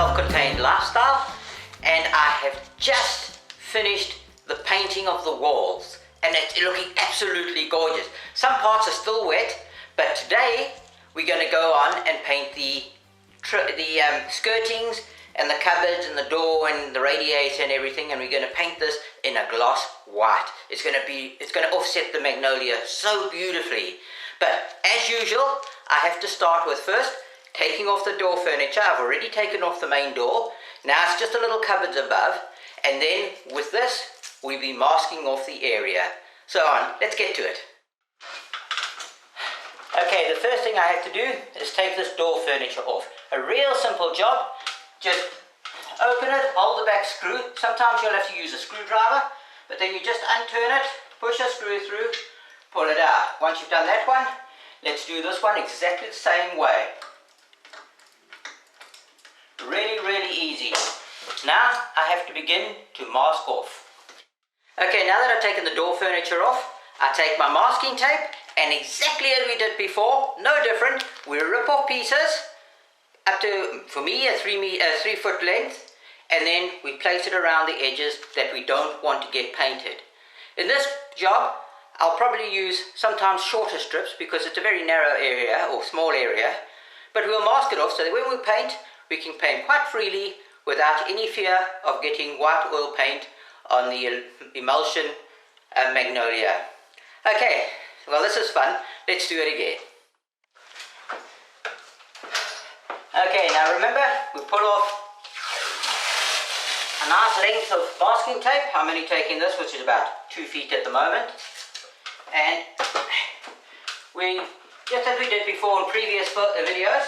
self-contained lifestyle, and I have just finished the painting of the walls, and it's looking absolutely gorgeous. Some parts are still wet, but today we're going to go on and paint the skirtings and the cupboards and the door and the radiator and everything, and we're going to paint this in a gloss white. It's going to offset the magnolia so beautifully. But as usual, I have to start with first taking off the door furniture. I've already taken off the main door. Now it's just a little cupboards above, and then with this we'll be masking off the area. So let's get to it. Okay, the first thing I have to do is take this door furniture off. A real simple job. Just open it, hold the back screw. Sometimes you'll have to use a screwdriver, but then you just unturn it, push a screw through, pull it out. Once you've done that one, let's do this one exactly the same way. Really, really easy. Now I have to begin to mask off. Okay, now that I've taken the door furniture off, I take my masking tape, and exactly as we did before, no different, we rip off pieces up to, for me, a 3 foot length, and then we place it around the edges that we don't want to get painted. In this job, I'll probably use sometimes shorter strips because it's a very narrow area or small area, but we'll mask it off so that when we paint, we can paint quite freely without any fear of getting white oil paint on the emulsion magnolia. Okay, well, this is fun. Let's do it again. Okay, now remember, we pull off a nice length of masking tape. I'm only taking this, which is about 2 feet at the moment. And we, just as we did before in previous videos,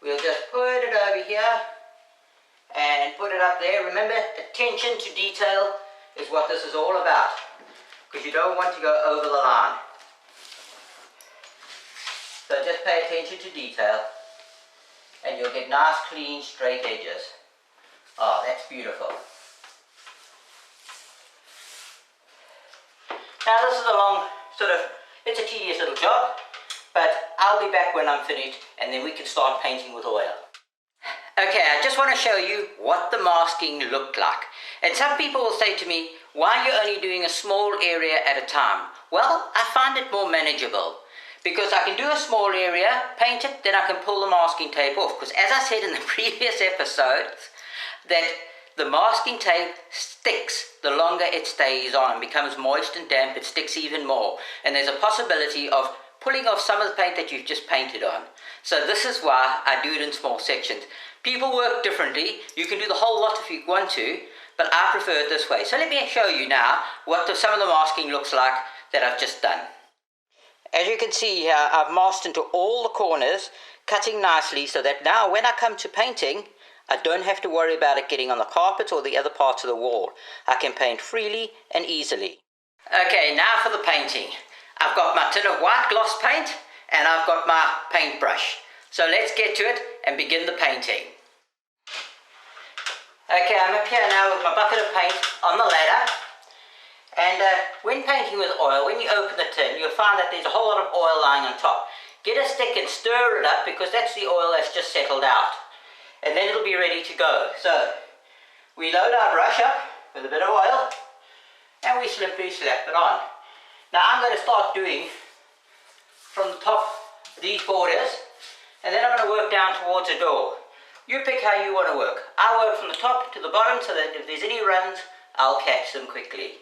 we'll just put it over here and put it up there. Remember, attention to detail is what this is all about, because you don't want to go over the line. So just pay attention to detail, and you'll get nice, clean, straight edges. Oh, that's beautiful. Now this is a long, it's a tedious little job, but I'll be back when I'm finished, and then we can start painting with oil. Okay, I just want to show you what the masking looked like. And some people will say to me, why are you only doing a small area at a time? Well, I find it more manageable, because I can do a small area, paint it, then I can pull the masking tape off. Because as I said in the previous episodes, that the masking tape sticks the longer it stays on and becomes moist and damp. It sticks even more, and there's a possibility of pulling off some of the paint that you've just painted on. So this is why I do it in small sections. People work differently. You can do the whole lot if you want to, but I prefer it this way. So let me show you now what some of the masking looks like that I've just done. As you can see here, I've masked into all the corners, cutting nicely so that now when I come to painting, I don't have to worry about it getting on the carpet or the other parts of the wall. I can paint freely and easily. Okay, now for the painting. I've got my tin of white gloss paint, and I've got my paintbrush. So let's get to it and begin the painting. Okay, I'm up here now with my bucket of paint on the ladder. And when painting with oil, when you open the tin, you'll find that there's a whole lot of oil lying on top. Get a stick and stir it up, because that's the oil that's just settled out. And then it'll be ready to go. So we load our brush up with a bit of oil, and we simply slap it on. Now I'm going to start doing from the top these borders, and then I'm going to work down towards the door. You pick how you want to work. I work from the top to the bottom so that if there's any runs, I'll catch them quickly.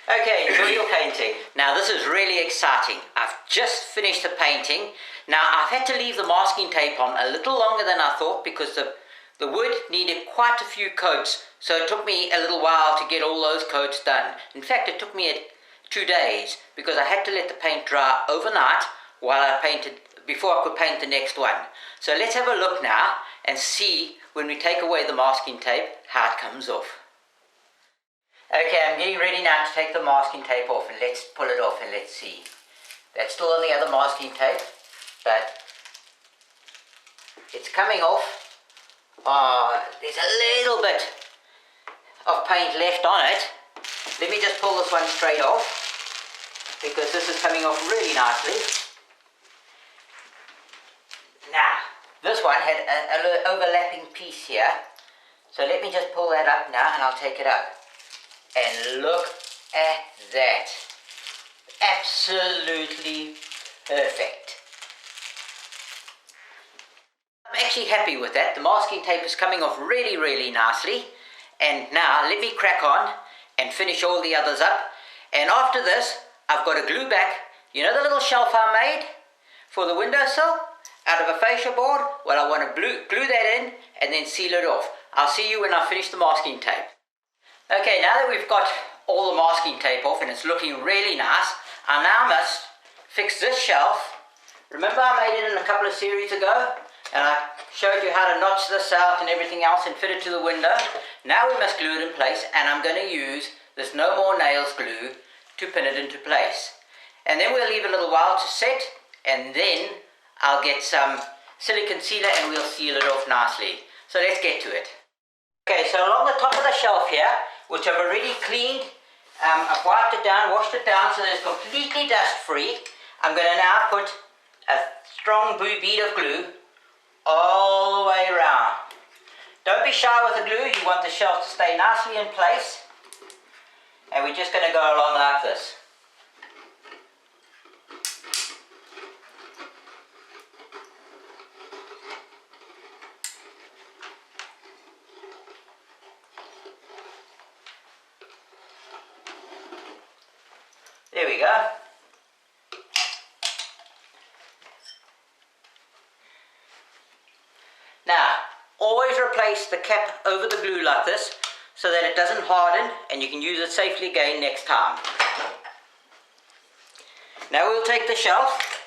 Okay, enjoy your painting. Now this is really exciting. I've just finished the painting. Now I've had to leave the masking tape on a little longer than I thought, because the wood needed quite a few coats, so it took me a little while to get all those coats done. In fact, it took me 2 days, because I had to let the paint dry overnight while I painted, before I could paint the next one. So let's have a look now and see, when we take away the masking tape, how it comes off. Okay, I'm getting ready now to take the masking tape off, and let's pull it off and let's see. That's still on the other masking tape, but it's coming off. There's a little bit of paint left on it. Let me just pull this one straight off, because this is coming off really nicely. Now, this one had an overlapping piece here, So let me just pull that up now and I'll take it up. And look at that. Absolutely perfect. I'm actually happy with that. The masking tape is coming off really, really nicely. And now let me crack on and finish all the others up. And after this, I've got to glue back, you know the little shelf I made for the windowsill out of a fascia board? Well, I want to glue that in and then seal it off. I'll see you when I finish the masking tape. Okay, now that we've got all the masking tape off and it's looking really nice, I now must fix this shelf. Remember I made it in a couple of series ago? And I showed you how to notch this out and everything else and fit it to the window. Now we must glue it in place, and I'm going to use this No More Nails glue to pin it into place. And then we'll leave it a little while to set, and then I'll get some silicone sealer and we'll seal it off nicely. So let's get to it. Okay, so along the top of the shelf here, which I've already cleaned, I've wiped it down, washed it down so that it's completely dust free. I'm going to now put a strong bead of glue all the way around. Don't be shy with the glue, you want the shelf to stay nicely in place. And we're just going to go along like this. There we go. Now, always replace the cap over the glue like this so that it doesn't harden and you can use it safely again next time. Now we'll take the shelf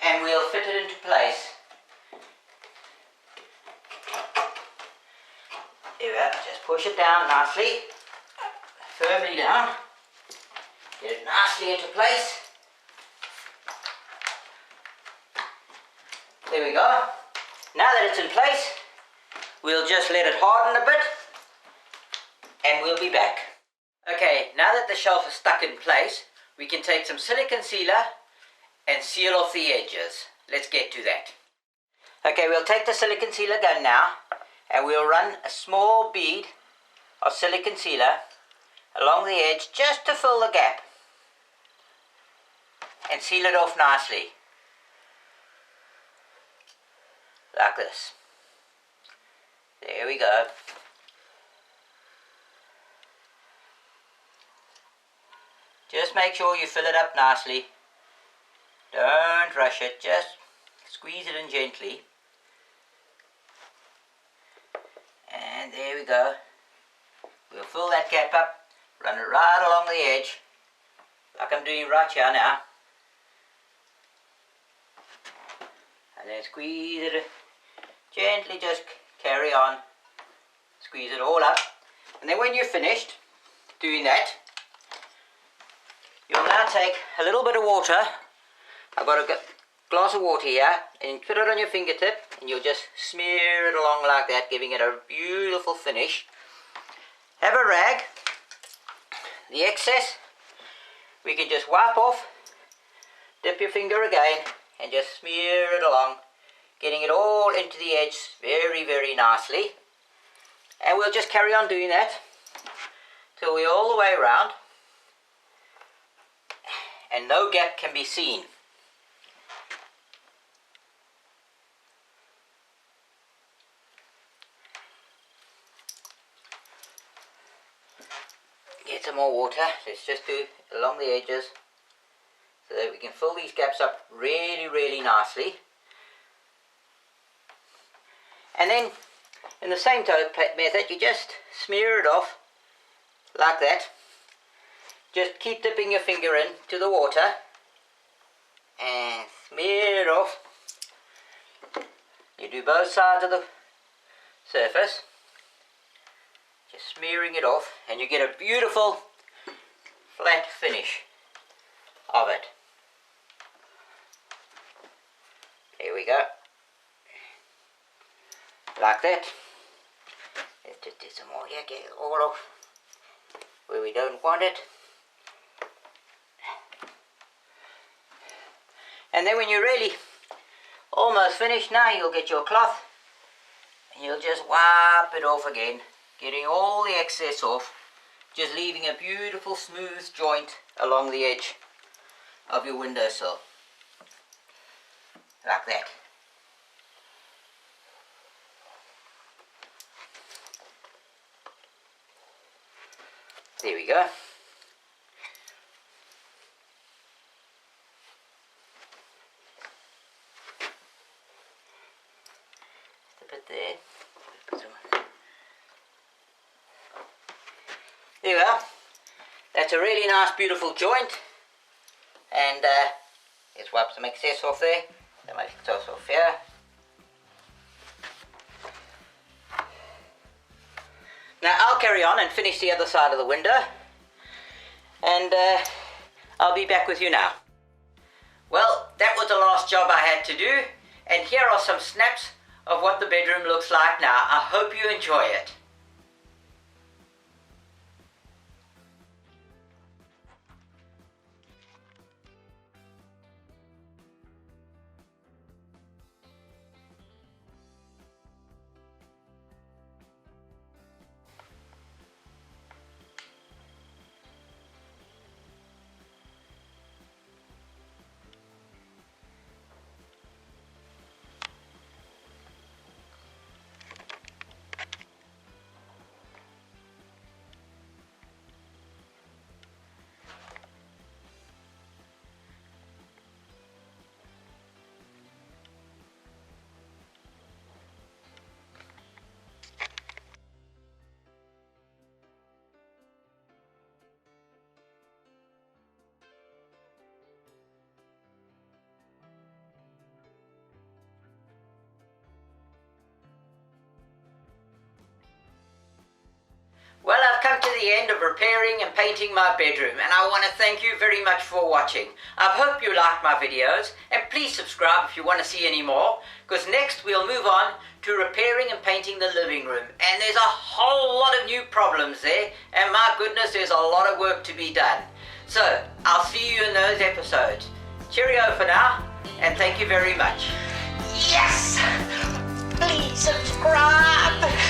and we'll fit it into place. There we go, just push it down nicely, firmly down, get it nicely into place. There we go. Now that it's in place, we'll just let it harden a bit and we'll be back. Okay, now that the shelf is stuck in place, we can take some silicone sealer and seal off the edges. Let's get to that. Okay, we'll take the silicone sealer gun now and we'll run a small bead of silicone sealer along the edge just to fill the gap and seal it off nicely. Like this. There we go. Just make sure you fill it up nicely. Don't rush it, just squeeze it in gently. And there we go. We'll fill that gap up, run it right along the edge, like I'm doing right here now. And then squeeze it gently, just carry on, squeeze it all up. And then when you're finished doing that, you'll now take a little bit of water. I've got a glass of water here, and you put it on your fingertip and you'll just smear it along like that, giving it a beautiful finish. Have a rag. The excess we can just wipe off, dip your finger again and just smear it along, getting it all into the edge very, very nicely. And we'll just carry on doing that till we're all the way around and no gap can be seen. Get some more water. Let's just do along the edges so that we can fill these gaps up really, really nicely. And then in the same method, you just smear it off like that. Just keep dipping your finger in to the water and smear it off. You do both sides of the surface, just smearing it off, and you get a beautiful flat finish of it. There we go. Like that. Let's just do some more here, get it all off where we don't want it. And then when you're really almost finished, now you'll get your cloth You'll just wipe it off again, getting all the excess off, just leaving a beautiful smooth joint along the edge of your windowsill, like that. There we go. Just a bit there. There we are. That's a really nice beautiful joint, and let's wipe some excess off there. That might excess off here. Now I'll carry on and finish the other side of the window, and I'll be back with you now. Well, that was the last job I had to do, and here are some snaps of what the bedroom looks like now. I hope you enjoy it. Well, I've come to the end of repairing and painting my bedroom, and I want to thank you very much for watching. I hope you like my videos, and please subscribe if you want to see any more, because next we'll move on to repairing and painting the living room, and there's a whole lot of new problems there, and my goodness, there's a lot of work to be done. So, I'll see you in those episodes. Cheerio for now, and thank you very much. Yes! Please subscribe!